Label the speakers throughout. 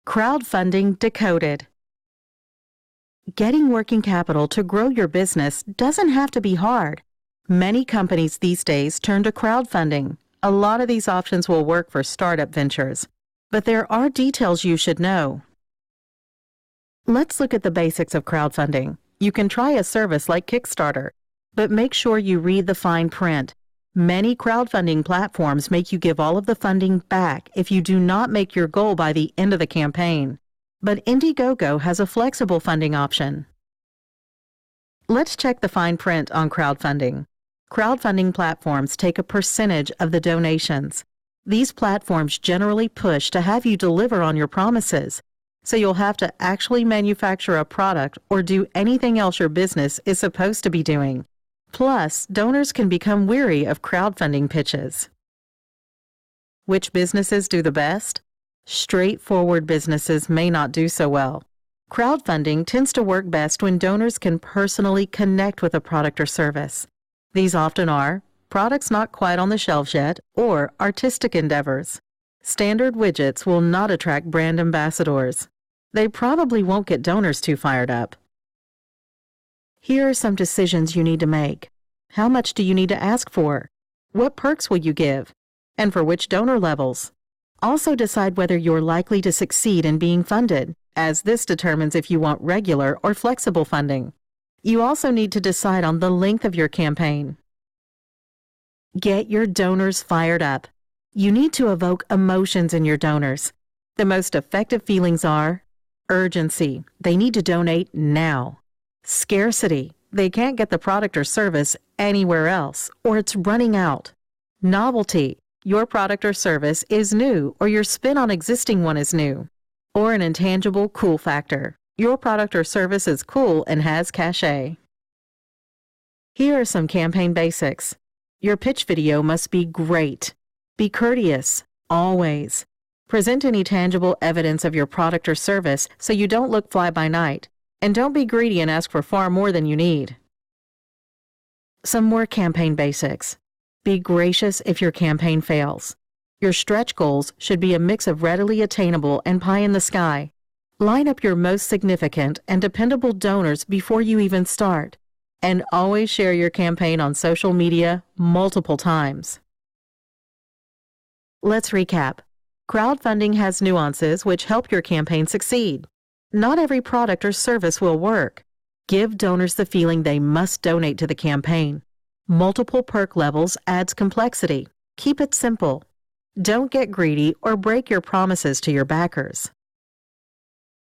Speaker 1: Crowdfunding Decoded. Getting working capital to grow your business doesn't have to be hard. Many companies these days turn to crowdfunding. A lot of these options will work for startup ventures, but there are details you should know. Let's look at the basics of crowdfunding. You can try a service like Kickstarter, but make sure you read the fine print. Many crowdfunding platforms make you give all of the funding back if you do not make your goal by the end of the campaign. But Indiegogo has a flexible funding option. Let's check the fine print on crowdfunding. Crowdfunding platforms take a percentage of the donations. These platforms generally push to have you deliver on your promises, so you'll have to actually manufacture a product or do anything else your business is supposed to be doing. Plus, donors can become weary of crowdfunding pitches. Which businesses do the best? Straightforward businesses may not do so well. Crowdfunding tends to work best when donors can personally connect with a product or service. These often are products not quite on the shelves yet or artistic endeavors. Standard widgets will not attract brand ambassadors. They probably won't get donors too fired up. Here are some decisions you need to make. How much do you need to ask for? What perks will you give? And for which donor levels? Also decide whether you're likely to succeed in being funded, as this determines if you want regular or flexible funding. You also need to decide on the length of your campaign. Get your donors fired up. You need to evoke emotions in your donors. The most effective feelings are urgency. They need to donate now. Scarcity. They can't get the product or service anywhere else, or it's running out. Novelty. Your product or service is new, or your spin on existing one is new. Or an intangible cool factor. Your product or service is cool and has cachet. Here are some campaign basics. Your pitch video must be great. Be courteous, always. Present any tangible evidence of your product or service so you don't look fly-by-night. And don't be greedy and ask for far more than you need. Some more campaign basics. Be gracious if your campaign fails. Your stretch goals should be a mix of readily attainable and pie in the sky. Line up your most significant and dependable donors before you even start. And always share your campaign on social media multiple times. Let's recap. Crowdfunding has nuances which help your campaign succeed. Not every product or service will work. Give donors the feeling they must donate to the campaign. Multiple perk levels adds complexity. Keep it simple. Don't get greedy or break your promises to your backers.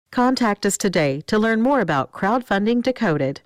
Speaker 1: Contact us today to learn more about Crowdfunding Decoded.